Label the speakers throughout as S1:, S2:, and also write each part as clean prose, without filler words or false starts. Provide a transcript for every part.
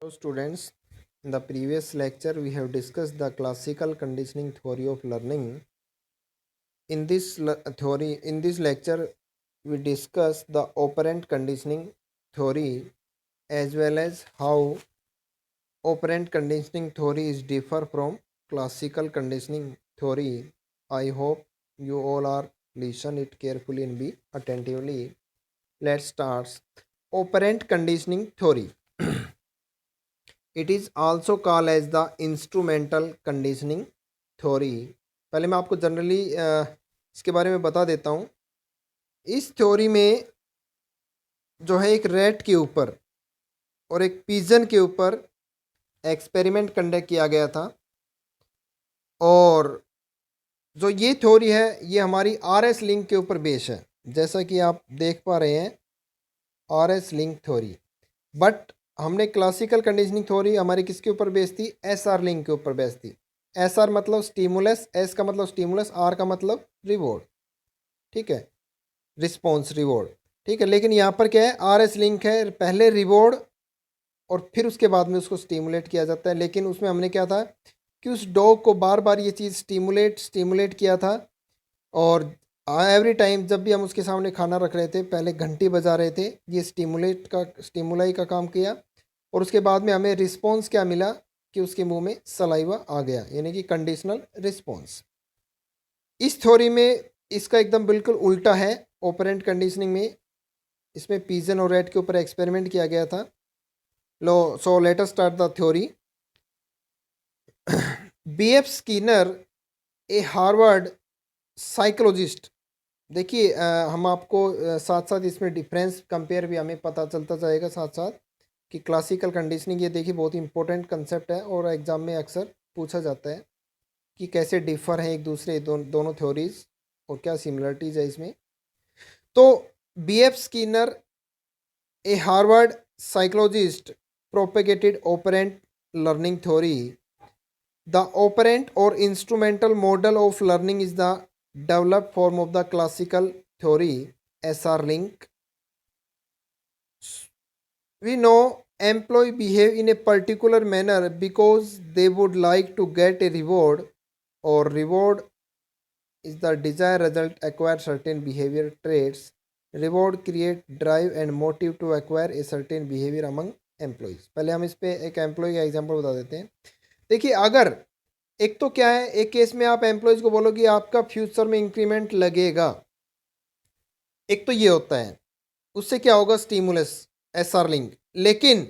S1: Hello students, in the previous lecture we have discussed the classical conditioning theory of learning. In this lecture we discuss the operant conditioning theory as well as how operant conditioning theory is differ from classical conditioning theory. I hope you all are listen it carefully and be attentively. Let's start. Operant conditioning theory. It is also call as the instrumental conditioning theory. पहले मैं आपको generally इसके बारे में बता देता हूँ। इस थ्योरी में जो है एक रैट के ऊपर और एक पिजन के ऊपर एक्सपेरिमेंट कंडक्ट किया गया था और जो ये थ्योरी है ये हमारी आरएस लिंक के ऊपर बेस है, जैसा कि आप देख पा रहे हैं आरएस लिंक थ्योरी। बट हमने क्लासिकल कंडीशनिंग थ्योरी हमारी किसके ऊपर बेस थी? एसआर लिंक के ऊपर बेस थी। एसआर मतलब स्टिमुलस, एस का मतलब स्टिमुलस, आर का मतलब रिवॉर्ड, ठीक है, रिस्पॉन्स रिवॉर्ड, ठीक है। लेकिन यहाँ पर क्या है, आरएस लिंक है, पहले रिवॉर्ड और फिर उसके बाद में उसको स्टिमुलेट किया जाता है। लेकिन उसमें हमने क्या था कि उस डॉग को बार बार ये चीज़ स्टिमुलेट किया था और एवरी टाइम जब भी हम उसके सामने खाना रख रहे थे पहले घंटी बजा रहे थे, ये स्टिमुलाई का काम किया और उसके बाद में हमें रिस्पॉन्स क्या मिला कि उसके मुंह में सलाइवा आ गया, यानी कि कंडीशनल रिस्पॉन्स। इस थ्योरी में इसका एकदम बिल्कुल उल्टा है। ऑपरेंट कंडीशनिंग में इसमें पिजन और रैट के ऊपर एक्सपेरिमेंट किया गया था। So let us start the theory. BF Skinner, a Harvard psychologist. देखिए हम आपको साथ साथ इसमें डिफरेंस कंपेयर भी हमें पता चलता जाएगा साथ साथ कि क्लासिकल कंडीशनिंग, ये देखिए बहुत इंपॉर्टेंट कंसेप्ट है और एग्जाम में अक्सर पूछा जाता है कि कैसे डिफर है एक दूसरे दोनों थ्योरीज और क्या सिमिलरिटीज है इसमें। तो BF Skinner, a Harvard psychologist, propagated operant learning theory. The operant or instrumental model of learning is the developed form of the classical theory SR link. We know employees behave in a particular manner because they would like to get a reward, or reward is the desired result acquire certain behavior traits. Reward create drive and motive to acquire a certain behavior among employees. पहले हम इस पे एक employ का example बता देते हैं। देखिए अगर एक तो क्या है, एक केस में आप एम्प्लॉयज़ को बोलो कि आपका फ्यूचर में इंक्रीमेंट लगेगा, एक तो ये होता है, उससे क्या होगा, स्टिमुलस, एसआर लिंक। लेकिन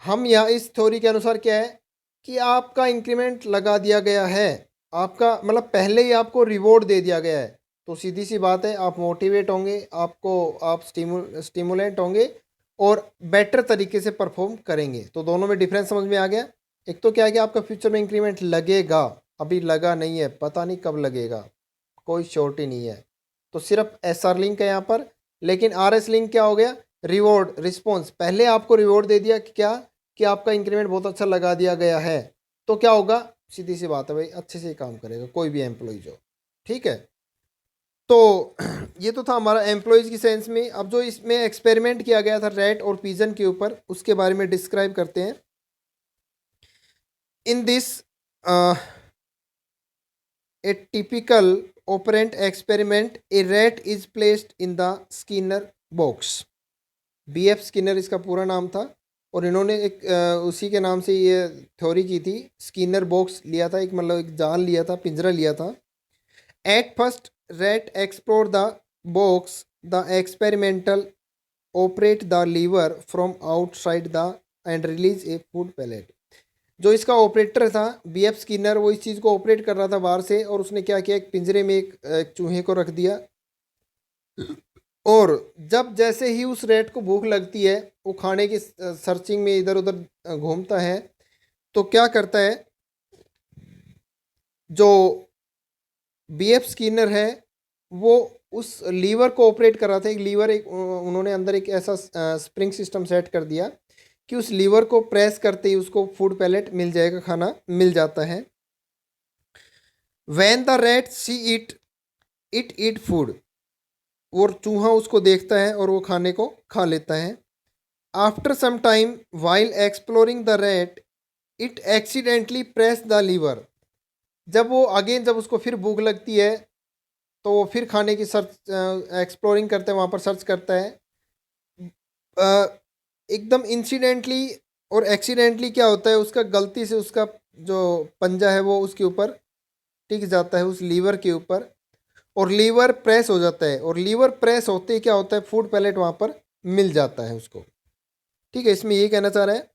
S1: हम यहाँ इस थ्योरी के अनुसार क्या है कि आपका इंक्रीमेंट लगा दिया गया है, आपका मतलब पहले ही आपको रिवॉर्ड दे दिया गया है, तो सीधी सी बात है आप मोटिवेट होंगे, आप स्टिमुलेंट होंगे और बेटर तरीके से परफॉर्म करेंगे। तो दोनों में डिफरेंस समझ में आ गया। एक तो क्या है कि आपका फ्यूचर में इंक्रीमेंट लगेगा, अभी लगा नहीं है, पता नहीं कब लगेगा, कोई श्योरिटी नहीं है, तो सिर्फ एसआर लिंक है यहाँ पर। लेकिन आरएस लिंक क्या हो गया, रिवॉर्ड रिस्पॉन्स, पहले आपको रिवॉर्ड दे दिया कि क्या कि आपका इंक्रीमेंट बहुत अच्छा लगा दिया गया है, तो क्या होगा, सीधी सी बात है भाई, अच्छे से काम करेगा कोई भी एम्प्लॉय जो, ठीक है। तो ये तो था हमारा एम्प्लॉयज़ की सेंस में। अब जो इसमें एक्सपेरिमेंट किया गया था रैट और पिजन के ऊपर, उसके बारे में डिस्क्राइब करते हैं। In this a typical operant experiment, a rat is placed in the Skinner box. BF Skinner इसका पूरा नाम था और इन्होंने एक उसी के नाम से ये थ्योरी की थी। स्किनर बॉक्स लिया था, एक मतलब एक जाल लिया था, पिंजरा लिया था। At first rat explore the box, the experimental operate the lever from outside the and release a food pellet. जो इसका ऑपरेटर था बीएफ स्किनर, वो इस चीज़ को ऑपरेट कर रहा था बाहर से और उसने क्या किया, एक पिंजरे में एक चूहे को रख दिया और जब जैसे ही उस रेट को भूख लगती है, वो खाने की सर्चिंग में इधर उधर घूमता है, तो क्या करता है, जो बीएफ स्किनर है वो उस लीवर को ऑपरेट कर रहा था। एक लीवर, एक उन्होंने अंदर एक ऐसा स्प्रिंग सिस्टम सेट कर दिया कि उस लीवर को प्रेस करते ही उसको फूड पैलेट मिल जाएगा, खाना मिल जाता है। When the rat see it eat food, और चूहा उसको देखता है और वो खाने को खा लेता है। After some time while exploring the rat it accidentally press the lever. जब वो अगेन जब उसको फिर भूख लगती है तो वो फिर खाने की सर्च एक्सप्लोरिंग करता है, वहाँ पर सर्च करता है। अ, एकदम इंसिडेंटली और एक्सीडेंटली क्या होता है, उसका गलती से उसका जो पंजा है वो उसके ऊपर टिक जाता है, उस लीवर के ऊपर, और लीवर प्रेस हो जाता है। और लीवर प्रेस होते ही क्या होता है, फूड पैलेट वहाँ पर मिल जाता है उसको। ठीक है, इसमें ये कहना चाह रहा है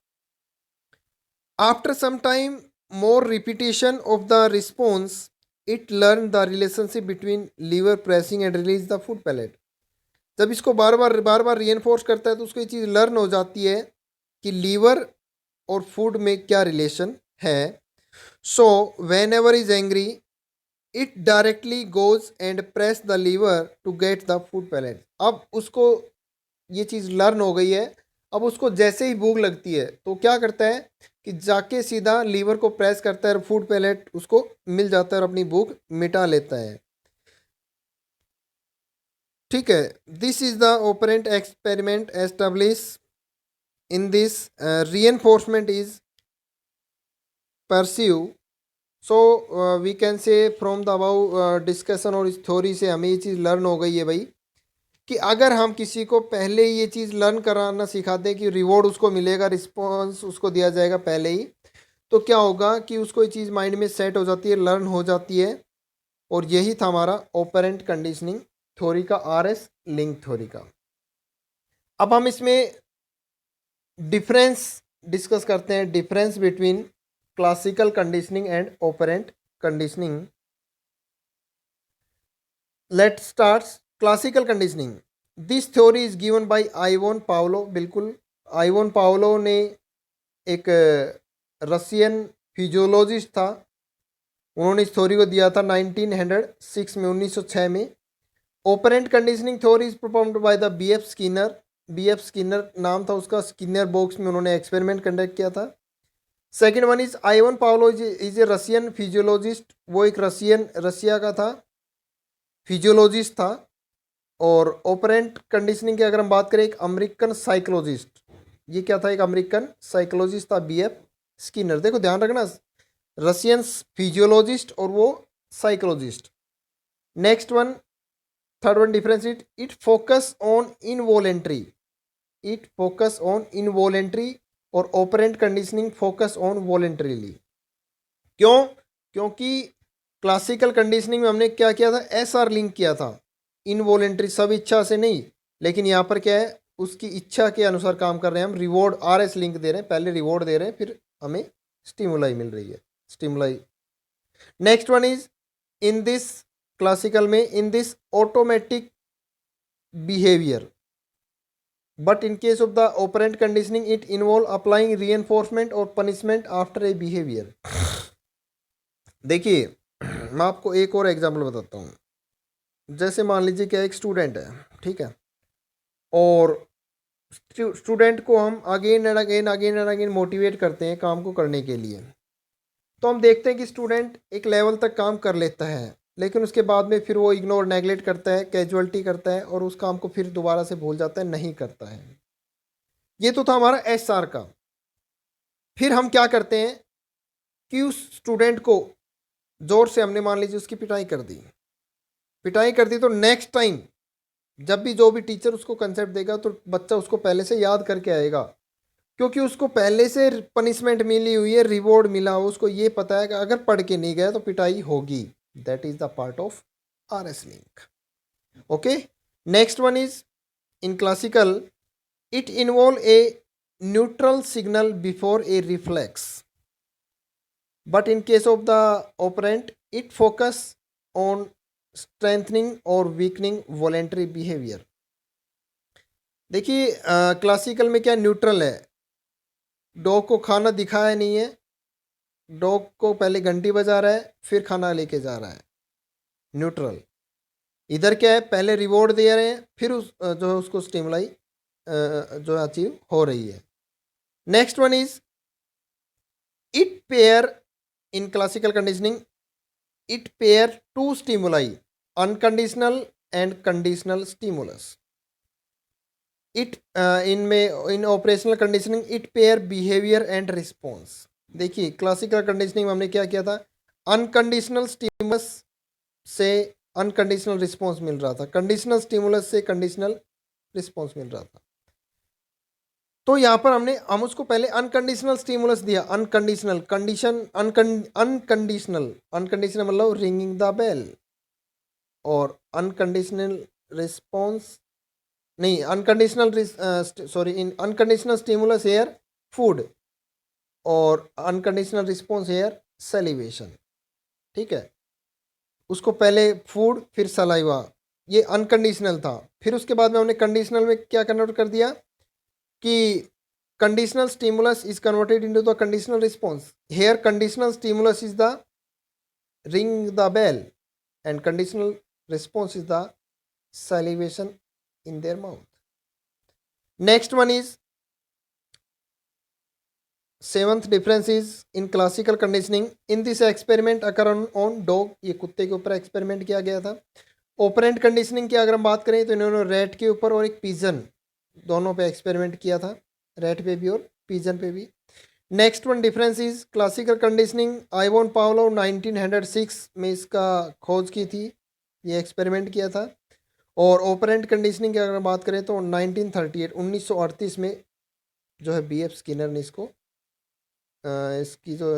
S1: after some time more repetition of the response it learn the relationship between lever pressing and release the food pellet. जब इसको बार बार रीएनफोर्स करता है तो उसको ये चीज़ लर्न हो जाती है कि लीवर और फूड में क्या रिलेशन है। So whenever is angry it directly goes and press the lever to get the food pellet. अब उसको ये चीज़ लर्न हो गई है। अब उसको जैसे ही भूख लगती है तो क्या करता है कि जाके सीधा लीवर को प्रेस करता है और फूड पैलेट उसको मिल जाता है और अपनी भूख मिटा लेता है। ठीक है, this is the operant experiment establish in this reinforcement is perceive। So we can say from the above discussion और इस थ्योरी से हमें ये चीज़ लर्न हो गई है भाई कि अगर हम किसी को पहले ही ये चीज़ लर्न कराना सिखा दें कि रिवॉर्ड उसको मिलेगा, रिस्पॉन्स उसको दिया जाएगा पहले ही, तो क्या होगा कि उसको ये चीज़ माइंड में सेट हो जाती है, लर्न हो जाती है। और यही था हमारा ऑपरेंट कंडीशनिंग थ्योरी का, RS लिंक थ्योरी का। अब हम इसमें डिफरेंस डिस्कस करते हैं, difference between classical conditioning and operant conditioning. Let's start classical conditioning. This theory is given by Ivan Pavlov. बिल्कुल, आइवोन पावलो ने एक रशियन फिजियोलॉजिस्ट था, उन्होंने इस थ्योरी को दिया था 1906 में, 1906 में। Operand conditioning theory is performed by the BF Skinner. BF Skinner नाम था उसका, स्किनर बॉक्स में उन्होंने एक्सपेरिमेंट कंडक्ट किया था। Second one is Ivan Pavlov is a Russian physiologist. वो एक रशिया का था, फिजियोलॉजिस्ट था। और ऑपरेंट कंडीशनिंग की अगर हम बात करें, एक अमेरिकन साइकोलॉजिस्ट, ये क्या था, एक अमेरिकन साइकोलॉजिस्ट था, BF स्किनर। देखो ध्यान रखना, रशियन फिजियोलॉजिस्ट और वो psychologist. Next one, third one difference, it focus on involuntary, it focus on involuntary, और operant conditioning focus on voluntarily. क्यों? क्योंकि क्लासिकल कंडीशनिंग में हमने क्या किया था, SR लिंक किया था, इनवॉलेंट्री, सब इच्छा से नहीं। लेकिन यहाँ पर क्या है, उसकी इच्छा के अनुसार काम कर रहे हैं हम, रिवॉर्ड RS लिंक दे रहे हैं, पहले रिवॉर्ड दे रहे हैं फिर हमें स्टिमुलाई मिल रही है, stimuli. Next one is in this, classical में, in this automatic behaviour, but in case of the operant conditioning it involve applying reinforcement और पनिशमेंट आफ्टर ए बिहेवियर। देखिए मैं आपको एक और एग्जांपल बताता हूँ। जैसे मान लीजिए कि एक स्टूडेंट है, ठीक है, और स्टूडेंट को हम अगेन मोटिवेट करते हैं काम को करने के लिए। तो हम देखते हैं कि स्टूडेंट एक लेवल तक काम कर लेता है, लेकिन उसके बाद में फिर वो इग्नोर नेगलेक्ट करता है, कैजुअलिटी करता है, और उस काम को फिर दोबारा से भूल जाता है, नहीं करता है। ये तो था हमारा SR का। फिर हम क्या करते हैं कि उस स्टूडेंट को जोर से हमने मान लीजिए उसकी पिटाई कर दी, पिटाई कर दी, तो नेक्स्ट टाइम जब भी जो भी टीचर उसको कंसेप्ट देगा तो बच्चा उसको पहले से याद करके आएगा, क्योंकि उसको पहले से पनिशमेंट मिली हुई है, रिवॉर्ड मिला हो, उसको ये पता है कि अगर पढ़ के नहीं गया तो पिटाई होगी। That is the part of RS link. Okay, next one is in classical, it involve a neutral signal before A reflex, but in case of the operant it focus on strengthening और weakening voluntary behavior। देखिए classical में क्या neutral है, dog को खाना दिखाया नहीं है, डॉग को पहले घंटी बजा रहा है फिर खाना लेके जा रहा है, न्यूट्रल। इधर क्या है, पहले रिवॉर्ड दे रहे हैं फिर जो है उसको स्टिमुलाई जो अचीव हो रही है। Next one is it pair, in classical conditioning it pair two stimuli, unconditional and conditional stimulus। It in operational conditioning it pair behaviour and response. देखिए क्लासिकल कंडीशनिंग में हमने क्या किया था, अनकंडीशनल स्टिमुलस से अनकंडीशनल रिस्पॉन्स मिल रहा था, conditional stimulus से कंडीशनल रिस्पॉन्स मिल रहा था। तो यहाँ पर हम उसको पहले अनकंडीशनल स्टिमुलस दिया, अनकंडीशनल कंडीशन अनकंडीशनल अनकंडीशनल मतलब रिंगिंग द बेल, और अनकंडीशनल रिस्पॉन्स नहीं unconditional sorry in unconditional stimulus here food और अनकंडीशनल रिस्पॉन्स हेयर सेलिवेशन। ठीक है, उसको पहले फूड फिर सलाइवा, ये अनकंडीशनल था। फिर उसके बाद में हमने कंडीशनल में क्या कन्वर्ट कर दिया कि conditional stimulus is converted into the conditional response. Here conditional stimulus is the ring the bell and conditional response is the salivation in their mouth. Next one is seventh difference is in classical conditioning. In this experiment occur on dog, ये कुत्ते के ऊपर experiment किया गया था। Operant conditioning की अगर हम बात करें तो इन्होंने रेट के ऊपर और एक पिजन दोनों पे एक्सपेरिमेंट किया था, रेट पे भी और पिजन पे भी। Next one difference is classical conditioning, Ivan Pavlov 1906 में इसका खोज की थी, ये एक्सपेरिमेंट किया था। और ओपरेंट कंडीशनिंग की अगर बात करें तो 1938 में जो है बी एफ स्किनर ने इसकी जो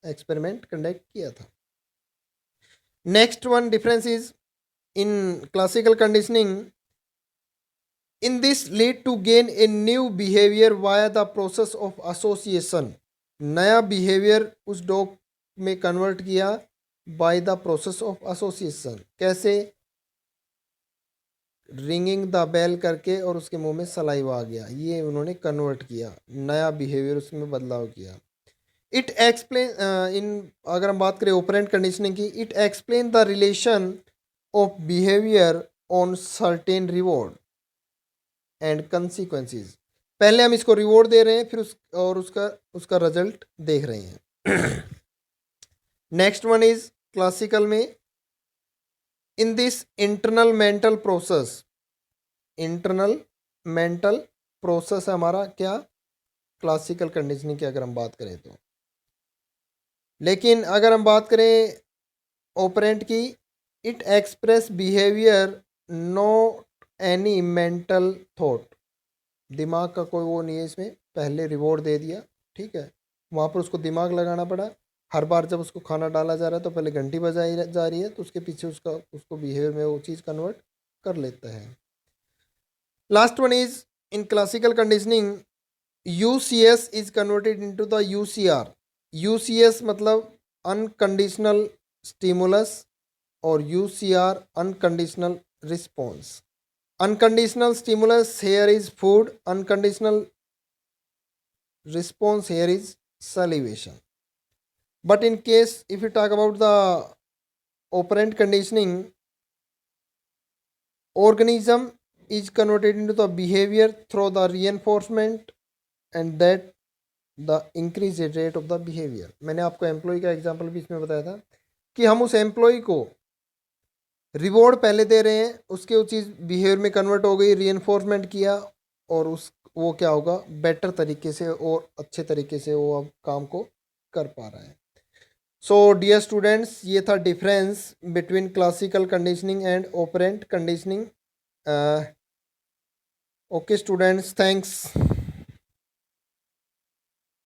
S1: एक्सपेरिमेंट कंडक्ट किया था। Next one difference is in classical conditioning, in this lead to gain a new behavior via the process of association। नया बिहेवियर उस डॉग में कन्वर्ट किया by the process of association. कैसे? रिंगिंग द बेल करके और उसके मुंह में सलाइवा आ गया, ये उन्होंने कन्वर्ट किया, नया बिहेवियर उसमें बदलाव किया। इट एक्सप्लेन इन अगर हम बात करें ओपरेंट कंडीशनिंग की, it explain the relation of behaviour on certain reward and consequences. पहले हम इसको रिवॉर्ड दे रहे हैं, फिर उसका रिजल्ट देख रहे हैं। नेक्स्ट वन इज क्लासिकल में, in this internal mental process, internal mental process है हमारा क्या, क्लासिकल कंडीशनिंग की अगर हम बात करें तो। लेकिन अगर हम बात करें ऑपरेंट की, it express behaviour not any mental thought, दिमाग का कोई वो नहीं है इसमें, पहले रिवॉर्ड दे दिया, ठीक है, वहाँ पर उसको दिमाग लगाना पड़ा। हर बार जब उसको खाना डाला जा रहा है तो पहले घंटी बजाई जा रही है, तो उसके पीछे उसको बिहेवियर में वो चीज़ कन्वर्ट कर लेता है। Last one is in classical conditioning, UCS is converted into the UCR। UCS मतलब अनकंडीशनल स्टिमुलस और UCR unconditional response. Unconditional stimulus here is food, unconditional response here is salivation. But in case if you talk about the operant conditioning, organism is converted into the behavior through the reinforcement and that the increased rate of the behavior। मैंने आपको employ का example भी इसमें बताया था कि हम उस एम्प्लॉय को रिवॉर्ड पहले दे रहे हैं, उसके वो चीज़ बिहेवियर में कन्वर्ट हो गई, रीइंफोर्समेंट किया और वो क्या होगा, बेटर तरीके से और अच्छे तरीके से वो अब काम को कर पा रहा है। सो डियर स्टूडेंट्स, ये था difference between classical conditioning and operant conditioning. Okay students, thanks.